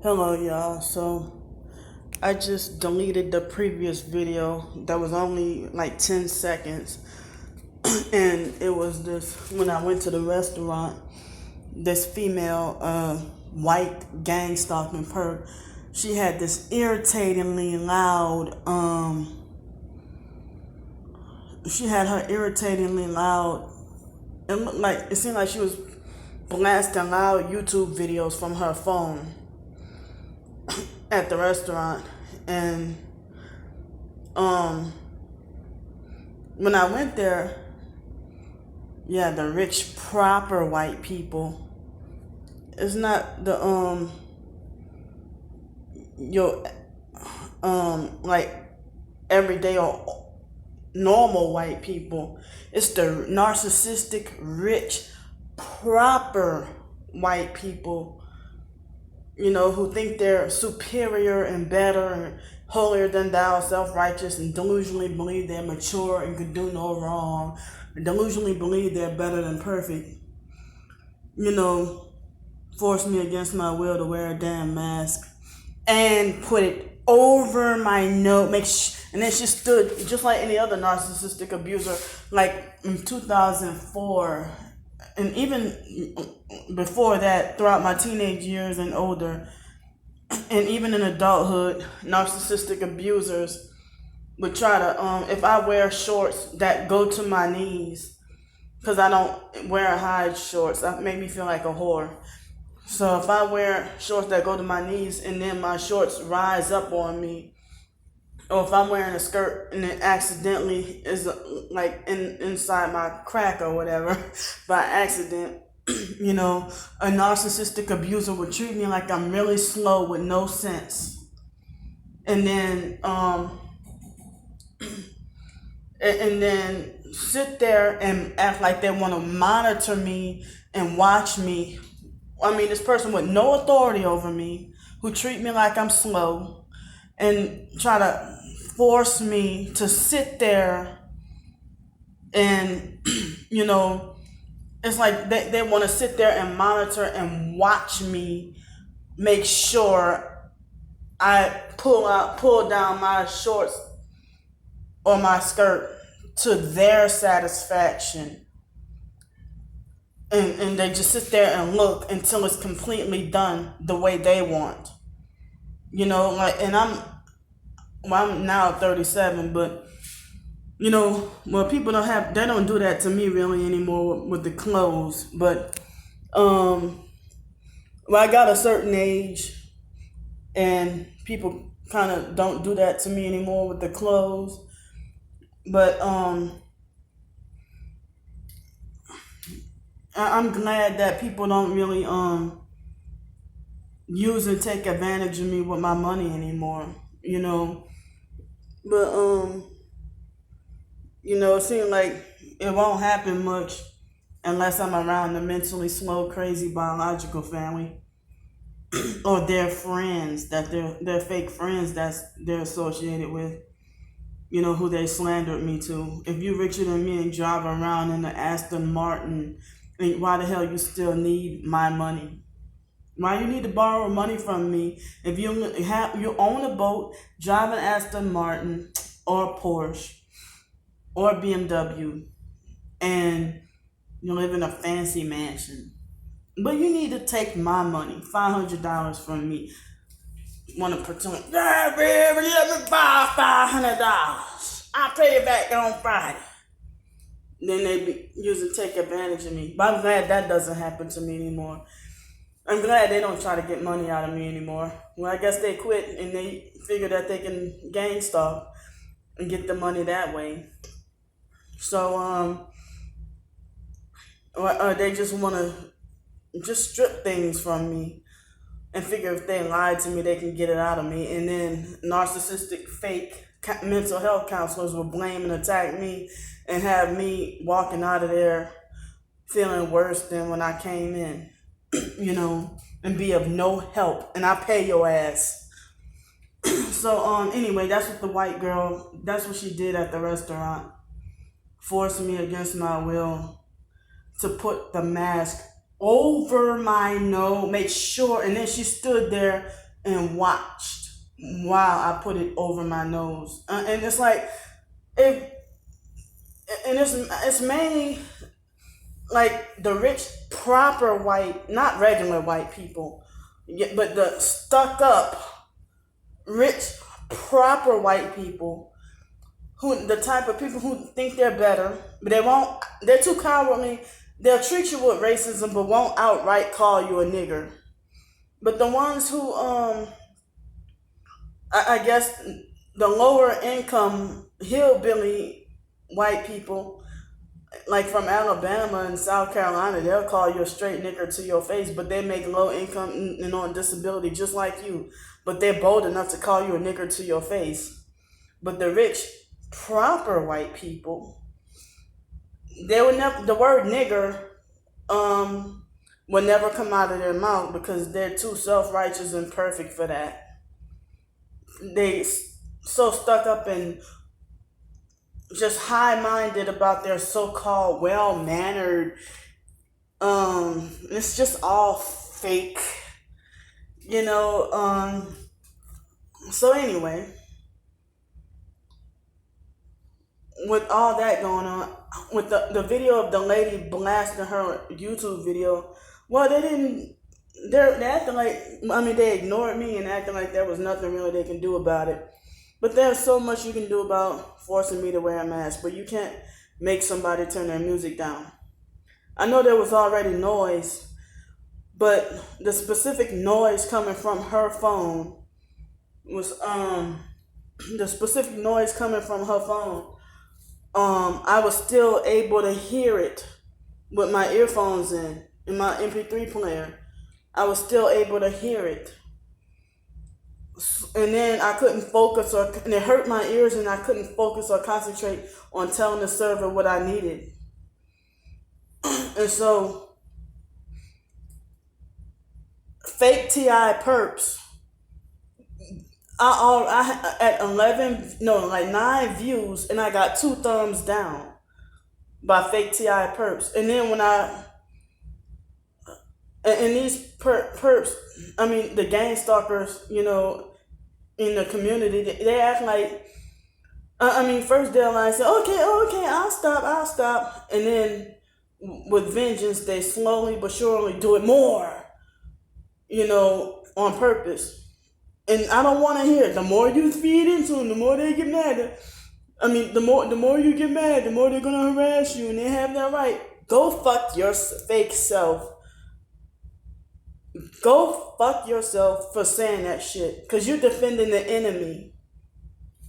Hello y'all, so I just deleted the previous video that was only like 10 seconds and it was this when I went to the restaurant, this female white gang stalking her. She had this irritatingly loud she had her irritatingly loud, it seemed like she was blasting loud YouTube videos from her phone at the restaurant. And when I went there, yeah, the rich proper white people. It's not the your like everyday or normal white people. It's the narcissistic rich proper white people, who think they're superior and better and holier than thou, self-righteous, and delusionally believe they're mature and could do no wrong, and delusionally believe they're better than perfect. Force me against my will to wear a damn mask and put it over my nose. And then she stood just like any other narcissistic abuser, like in 2004. And even before that, throughout my teenage years and older, and even in adulthood, narcissistic abusers would try to, if I wear shorts that go to my knees, because I don't wear high shorts, that make me feel like a whore. So if I wear shorts that go to my knees and then my shorts rise up on me, or if I'm wearing a skirt and it accidentally is like inside my crack or whatever by accident, a narcissistic abuser would treat me like I'm really slow with no sense. And then and then sit there and act like they want to monitor me and watch me. I mean, this person with no authority over me, who treat me like I'm slow and try to force me to sit there and, it's like they want to sit there and monitor and watch me make sure I pull down my shorts or my skirt to their satisfaction. And they just sit there and look until it's completely done the way they want. And I'm now 37, but people they don't do that to me really anymore with the clothes. But I got a certain age and people kind of don't do that to me anymore with the clothes. But I'm glad that people don't really use and take advantage of me with my money anymore, But it seems like it won't happen much unless I'm around the mentally slow, crazy biological family or their friends, that they're fake friends that they're associated with, who they slandered me to. If you're richer than me and drive around in the Aston Martin, why the hell you still need my money? Why you need to borrow money from me if you own a boat, drive an Aston Martin or Porsche or BMW, and you live in a fancy mansion? But you need to take my money, $500 from me. Want to pretend, yeah, baby, let me borrow $500. I'll pay you back on Friday. Then they usually take advantage of me. But I'm glad that doesn't happen to me anymore. I'm glad they don't try to get money out of me anymore. Well, I guess they quit and they figure that they can gang stalk and get the money that way. So, or they just want to just strip things from me and figure if they lie to me, they can get it out of me. And then narcissistic, fake mental health counselors will blame and attack me and have me walking out of there feeling worse than when I came in, and be of no help. And I pay your ass. So, anyway, that's what the white girl, that's what she did at the restaurant. Forcing me against my will to put the mask over my nose, make sure, and then she stood there and watched while I put it over my nose. And it's like, it, and it's mainly like the rich, proper white, not regular white people, but the stuck up, rich, proper white people, who the type of people who think they're better, but they're too cowardly. They'll treat you with racism, but won't outright call you a nigger. But the ones who, I guess, the lower income hillbilly white people, like from Alabama and South Carolina, they'll call you a straight nigger to your face, but they make low income and on disability just like you. But they're bold enough to call you a nigger to your face. But the rich, proper white people, they would never, the word nigger would never come out of their mouth because they're too self-righteous and perfect for that. They so stuck up and just high-minded about their so-called well-mannered. It's just all fake, you know. So anyway, with all that going on, with the video of the lady blasting her YouTube video, well, they're acting like, I mean, they ignored me and acting like there was nothing really they can do about it. But there's so much you can do about forcing me to wear a mask, but you can't make somebody turn their music down. I know there was already noise, but the specific noise coming from her phone was, the specific noise coming from her phone, I was still able to hear it with my earphones in my MP3 player. I was still able to hear it. And then I couldn't focus, and it hurt my ears, and I couldn't focus or concentrate on telling the server what I needed. And so, fake T.I. perps, I at 9 views, and I got 2 thumbs down by fake T.I. perps. And then and these perps, I mean, the gang stalkers, you know, in the community, they act like, first they'll like say, okay, I'll stop. And then with vengeance, they slowly but surely do it more, you know, on purpose. And I don't want to hear it. The more you feed into them, the more they get mad. The more you get mad, the more they're going to harass you, and they have that right. Go fuck your fake self. Go fuck yourself for saying that shit, because you're defending the enemy.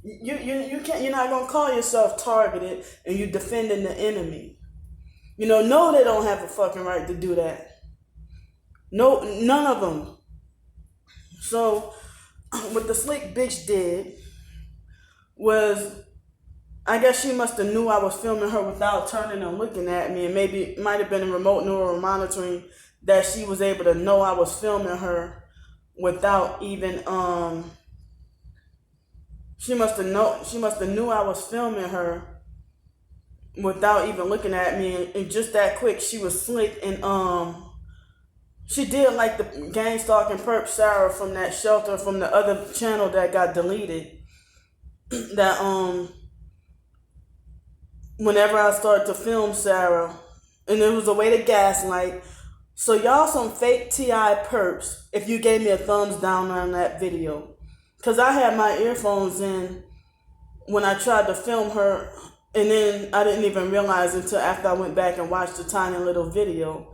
You can't. You're not gonna call yourself targeted, and you're defending the enemy. You know, no, they don't have a fucking right to do that. No, none of them. So, what the slick bitch did was, I guess she must have knew I was filming her without turning and looking at me, and maybe it might have been a remote neural monitoring that she was able to know I was filming her without even she must have knew I was filming her without even looking at me, and just that quick she was slick, and she did like the gang stalking perp Sarah from that shelter from the other channel that got deleted. That whenever I started to film Sarah, and it was a way to gaslight. So y'all some fake T.I. perps if you gave me a thumbs down on that video. Because I had my earphones in when I tried to film her, and then I didn't even realize until after I went back and watched the tiny little video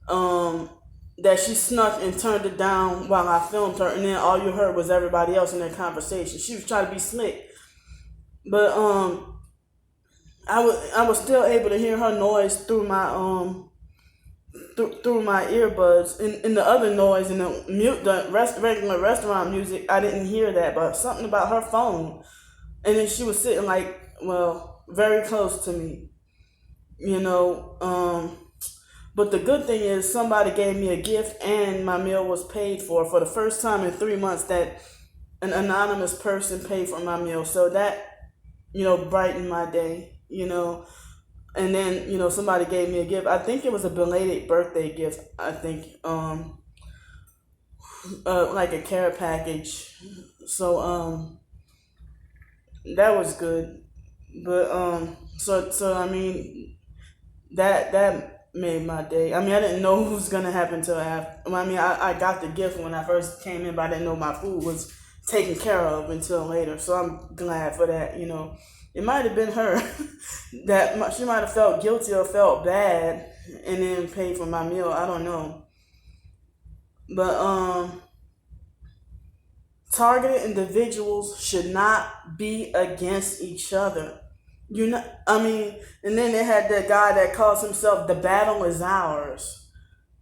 that she snuck and turned it down while I filmed her, and then all you heard was everybody else in their conversation. She was trying to be slick. But I was still able to hear her noise through my through my earbuds, and the other noise and the regular restaurant music, I didn't hear that, but something about her phone. And then she was sitting like, well, very close to me, you know. But the good thing is somebody gave me a gift and my meal was paid for the first time in 3 months that an anonymous person paid for my meal. So that, you know, brightened my day, you know. And then, you know, somebody gave me a gift. I think it was a belated birthday gift. I think like a care package. So that was good. But so I mean that made my day. I mean, I didn't know what was gonna happen till after. I mean, I got the gift when I first came in, but I didn't know my food was taken care of until later. So I'm glad for that. It might have been her she might have felt guilty or felt bad and then paid for my meal. I don't know, but targeted individuals should not be against each other. I mean, and then they had that guy that calls himself "The Battle Is Ours."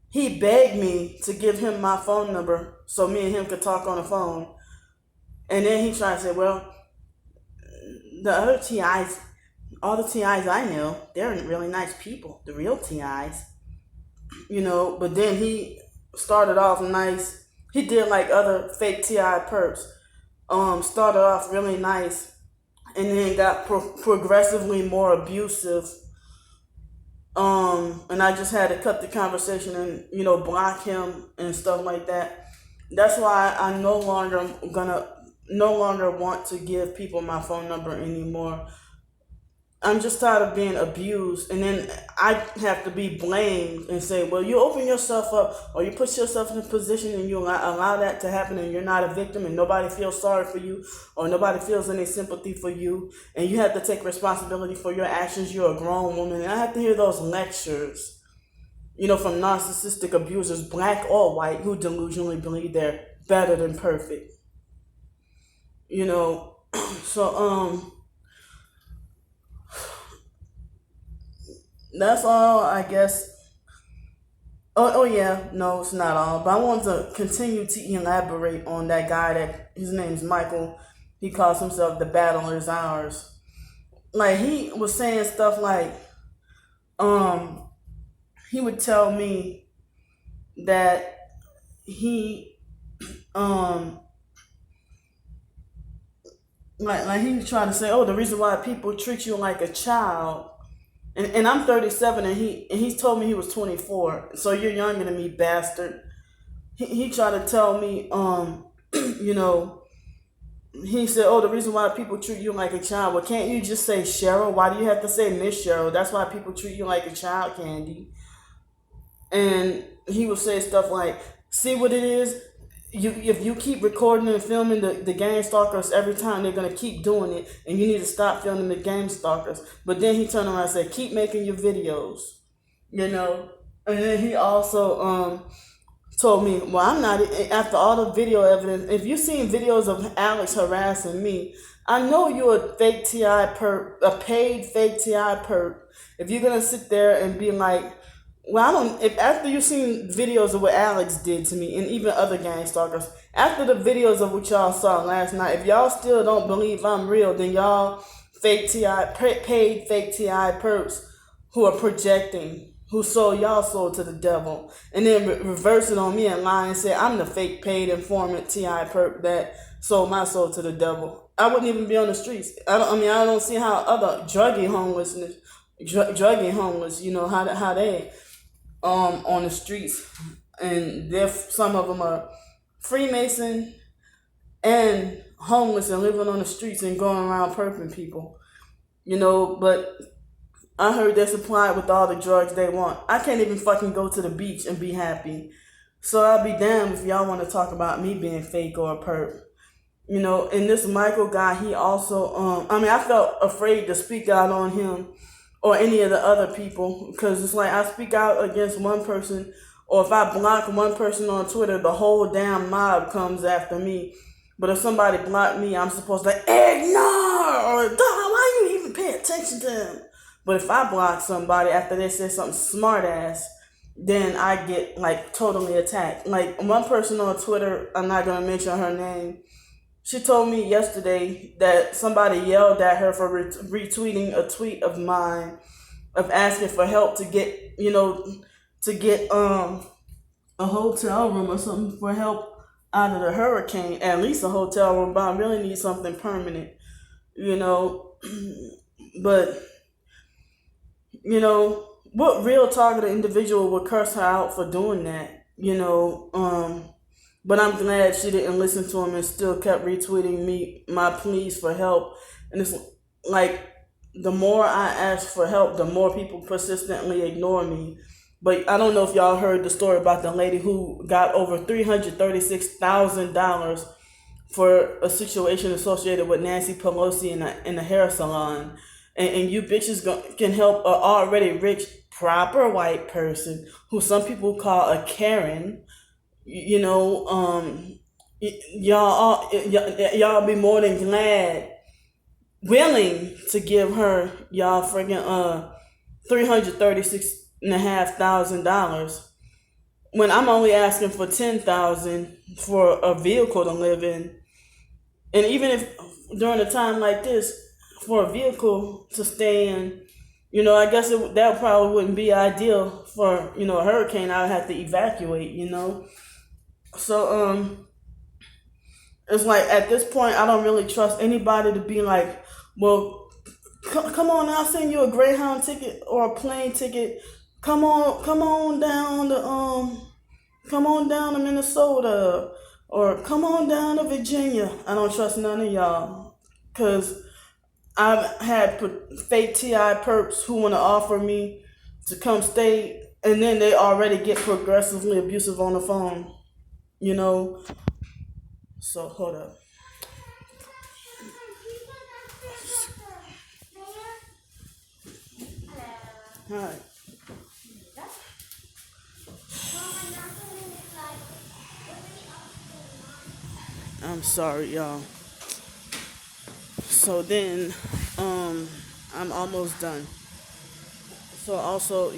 He begged me to give him my phone number so me and him could talk on the phone. And then he tried to say, well, the other TIs, all the TIs I know, they're really nice people, the real TIs. But then he started off nice. He did like other fake TI perps. Started off really nice and then got progressively more abusive. And I just had to cut the conversation and block him and stuff like that. That's why I no longer want to give people my phone number anymore. I'm just tired of being abused, and then I have to be blamed and say, well, you open yourself up or you put yourself in a position and you allow that to happen, and you're not a victim and nobody feels sorry for you or nobody feels any sympathy for you, and you have to take responsibility for your actions. You're a grown woman. And I have to hear those lectures, from narcissistic abusers, black or white, who delusionally believe they're better than perfect. So that's all, I guess. Oh yeah, no, it's not all. But I want to continue to elaborate on that guy that his name's Michael. He calls himself "The Battle Is Ours." Like, he was saying stuff like, he would tell me that he, like he was trying to say, oh, the reason why people treat you like a child. And I'm 37, and he's told me he was 24. So you're younger than me, bastard. He tried to tell me, he said, oh, the reason why people treat you like a child. Well, can't you just say Cheryl? Why do you have to say Miss Cheryl? That's why people treat you like a child, Candy. And he would say stuff like, see what it is? If you keep recording and filming the gang stalkers every time, they're going to keep doing it, and you need to stop filming the gang stalkers. But then he turned around and said, keep making your videos, And then he also told me, well, I'm not, after all the video evidence, if you've seen videos of Alex harassing me, I know you're a fake TI perp, a paid fake TI perp. If you're going to sit there and be like, well, if after you've seen videos of what Alex did to me and even other gang stalkers, after the videos of what y'all saw last night, if y'all still don't believe I'm real, then y'all paid fake TI perps who are projecting, who sold y'all soul to the devil, and then reverse it on me and lie and say I'm the fake paid informant TI perp that sold my soul to the devil. I wouldn't even be on the streets. I don't see how other druggy homeless, how they on the streets, and some of them are Freemason and homeless and living on the streets and going around perping people, but I heard they're supplied with all the drugs they want. I can't even fucking go to the beach and be happy. So I'll be damned if y'all want to talk about me being fake or a perp. And this Michael guy, he also, I felt afraid to speak out on him or any of the other people, because it's like I speak out against one person, or if I block one person on Twitter, the whole damn mob comes after me. But if somebody blocked me, I'm supposed to ignore, or why you even pay attention to them? But if I block somebody after they say something smart ass, then I get like totally attacked. Like one person on Twitter, I'm not gonna mention her name, she told me yesterday that somebody yelled at her for retweeting a tweet of mine of asking for help to get a hotel room or something for help out of the hurricane, at least a hotel room, but I really need something permanent, but what real targeted individual would curse her out for doing that, But I'm glad she didn't listen to him and still kept retweeting me my pleas for help. And it's like the more I ask for help, the more people persistently ignore me. But I don't know if y'all heard the story about the lady who got over $336,000 for a situation associated with Nancy Pelosi in a hair salon. And you bitches can help an already rich, proper white person who some people call a Karen. You know, y'all be more than glad, willing to give her y'all friggin' $336,500 when I'm only asking for $10,000 for a vehicle to live in. And even if during a time like this, for a vehicle to stay in, I guess that probably wouldn't be ideal for, a hurricane. I would have to evacuate. So, it's like at this point, I don't really trust anybody to be like, well, come on, I'll send you a Greyhound ticket or a plane ticket. Come on down to Minnesota or come on down to Virginia. I don't trust none of y'all, cause I've had fake TI perps who want to offer me to come stay, and then they already get progressively abusive on the phone. So hold up. Hi. I'm sorry, y'all. So then, I'm almost done. So also,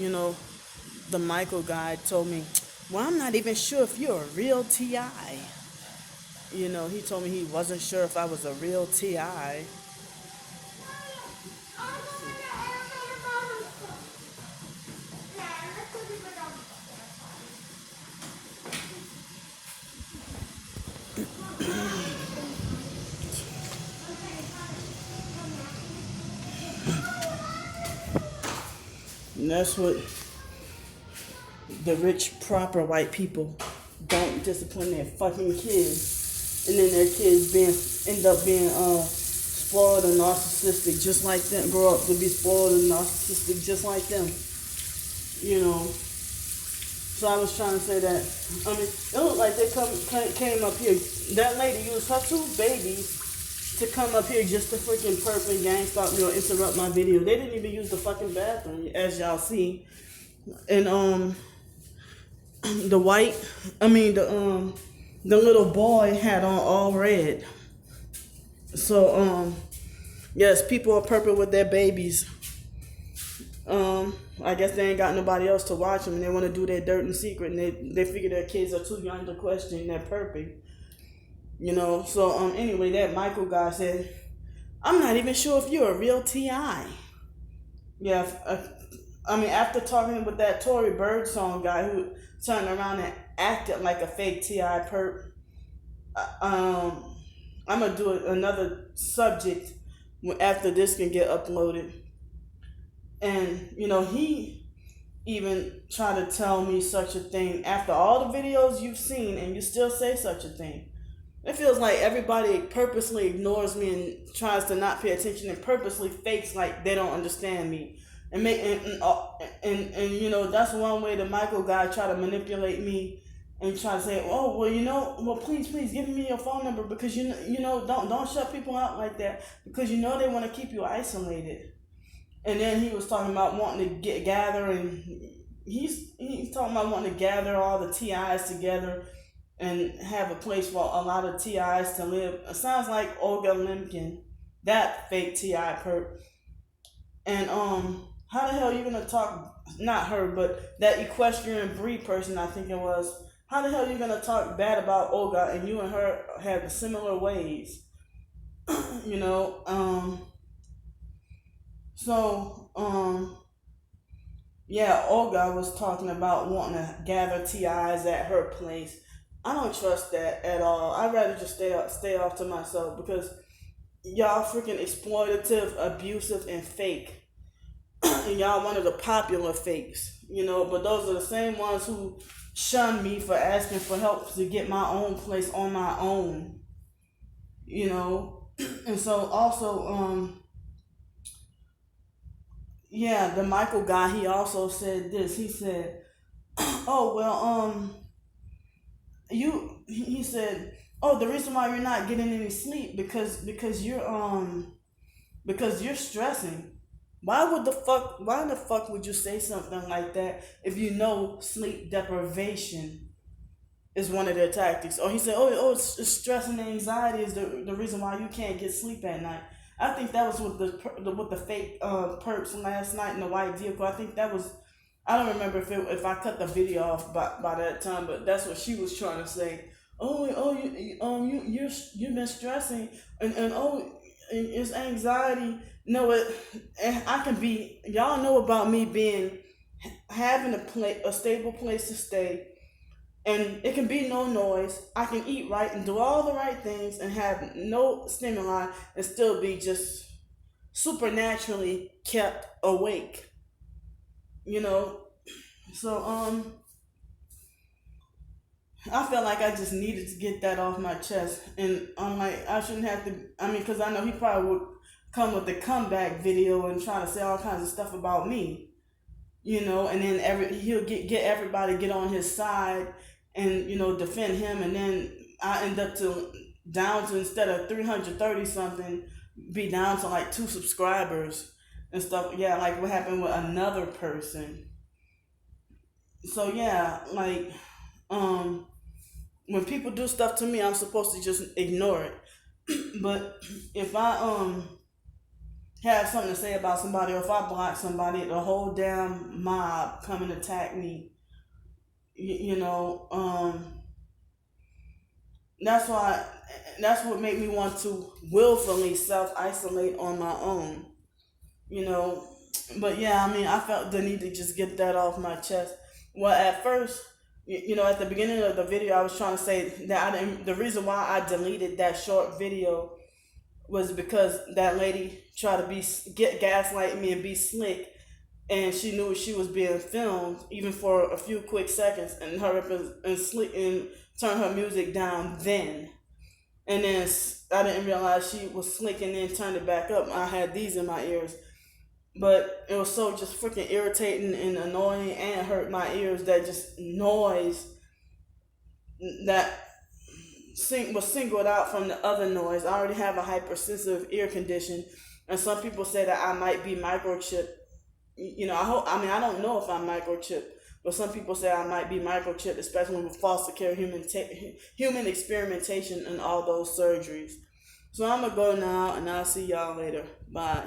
the Michael guy told me, well, I'm not even sure if you're a real TI. He told me he wasn't sure if I was a real TI. And that's what the rich, proper white people don't discipline their fucking kids. And then their kids end up being spoiled and narcissistic just like them, grow up to be spoiled and narcissistic just like them. So I was trying to say that, it looked like they came up here. That lady used her two babies to come up here just to freaking perp and gang stalk me or interrupt my video. They didn't even use the fucking bathroom, as y'all see. And the little boy had on all red. So yes, people are perping with their babies. I guess they ain't got nobody else to watch them, and they want to do their dirt in secret, and they figure their kids are too young to question. They're perping. So anyway, that Michael guy said, I'm not even sure if you're a real TI. Yeah, after talking with that Tory Birdsong guy who turned around and acted like a fake TI perp, I'm gonna do another subject after this can get uploaded. And he even tried to tell me such a thing after all the videos you've seen, and you still say such a thing. It feels like everybody purposely ignores me and tries to not pay attention and purposely fakes like they don't understand me. And that's one way the Michael guy try to manipulate me and try to say, oh, well, please give me your phone number because don't shut people out like that because they want to keep you isolated. And then he was talking about wanting to gather, and he's talking about wanting to gather all the TIs together and have a place for a lot of TIs to live. It sounds like Olga Limkin, that fake TI perp. And how the hell are you gonna talk? Not her, but that equestrian breed person, I think it was. How the hell are you gonna talk bad about Olga and you and her have similar ways? Yeah, Olga was talking about wanting to gather TIs at her place. I don't trust that at all. I'd rather just stay off to myself because y'all freaking exploitative, abusive, and fake. And y'all one of the popular fakes, but those are the same ones who shun me for asking for help to get my own place on my own, you know. And so also, yeah, the Michael guy, he also said this. He said, "Oh well, he said, oh, the reason why you're not getting any sleep because you're stressing. Why the fuck would you say something like that if you know sleep deprivation is one of their tactics?" Or he said, it's stress and anxiety is the reason why you can't get sleep at night. I think that was with the fake perps last night in the white vehicle. I think that was, I don't remember if I cut the video off by that time, but that's what she was trying to say. You've been stressing, and it's anxiety. No, I can be. Y'all know about me being having a stable place to stay, and it can be no noise. I can eat right and do all the right things and have no stimuli and still be just supernaturally kept awake. You know, so I felt like I just needed to get that off my chest, and I'm like, I shouldn't have to. I mean, because I know he probably would come with the comeback video and try to say all kinds of stuff about me, you know, and then he'll get everybody get on his side and defend him, and then I end up down to instead of 330 something, be down to like 2 subscribers and stuff. Yeah, like what happened with another person. So yeah, like when people do stuff to me, I'm supposed to just ignore it. But if I have something to say about somebody, or if I block somebody, the whole damn mob come and attack me. You know, that's why. That's what made me want to willfully self-isolate on my own. You know, but yeah, I mean, I felt the need to just get that off my chest. Well, at first, at the beginning of the video, I was trying to say that the reason why I deleted that short video was because that lady tried to gaslight me and be slick, and she knew she was being filmed even for a few quick seconds, and and turn her music down then. And then I didn't realize she was slick and then turned it back up. I had these in my ears. But it was so just freaking irritating and annoying and hurt my ears, that just noise that was singled out from the other noise. I already have a hypersensitive ear condition, and some people say that I might be microchipped. I don't know if I'm microchipped, but some people say I might be microchipped, especially with foster care, human experimentation, and all those surgeries. So I'm gonna go now, and I'll see y'all later. Bye.